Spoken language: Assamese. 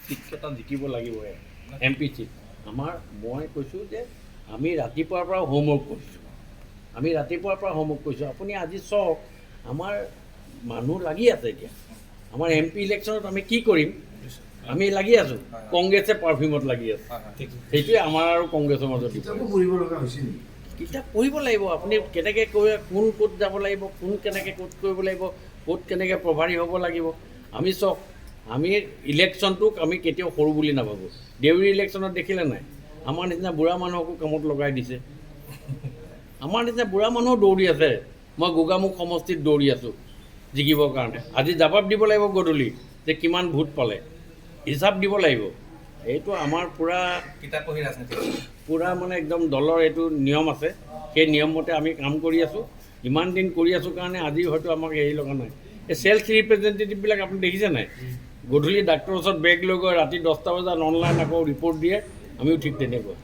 চিটকেইটা জিকিব লাগিব MP চিট আমাৰ মই কৈছোঁ যে আমি ৰাতিপুৱাৰ পৰা হোমৱৰ্ক কৰিছোঁ আপুনি আজি চাওক আমাৰ মানুহ লাগি আছে এতিয়া আমাৰ MP ইলেকশ্যনত আমি কি কৰিম আমি লাগি আছোঁ কংগ্ৰেছে পাৰফিউমত লাগি আছে সেইটোৱে আমাৰ আৰু কংগ্ৰেছৰ মাজত কিতাপ পঢ়িব লাগিব আপুনি কেনেকৈ কোন ক'ত যাব লাগিব কোন কেনেকৈ ক'ত কৰিব লাগিব ক'ত কেনেকৈ প্ৰভাৰী হ'ব লাগিব আমি চাওক আমি ইলেকশ্যনটোক আমি কেতিয়াও সৰু বুলি নাভাবোঁ দেউৰী ইলেকশ্যনত দেখিলে নাই আমাৰ নিচিনা বুঢ়া মানুহকো কামত লগাই দিছে আমাৰ নিচিনা বুঢ়া মানুহ দৌৰি আছে মই গোগামুখ সমষ্টিত দৌৰি আছোঁ জিকিবৰ কাৰণে আজি জবাব দিব লাগিব গধূলি যে কিমান ভোট পালে হিচাপ দিব লাগিব এইটো আমাৰ পূৰা মানে একদম দলৰ এইটো নিয়ম আছে সেই নিয়মমতে আমি কাম কৰি আছোঁ ইমান দিন কৰি আছোঁ কাৰণে আজি হয়তো আমাক হেৰি লগা নাই এই চেল্ফ ৰিপ্ৰেজেণ্টেটিভবিলাক আপুনি দেখিছে নাই গধূলি ডাক্তৰৰ ওচৰত বেগ লৈ গৈ ৰাতি 10টা বজাত অনলাইন আকৌ ৰিপৰ্ট দিয়ে আমিও ঠিক তেনেকুৱা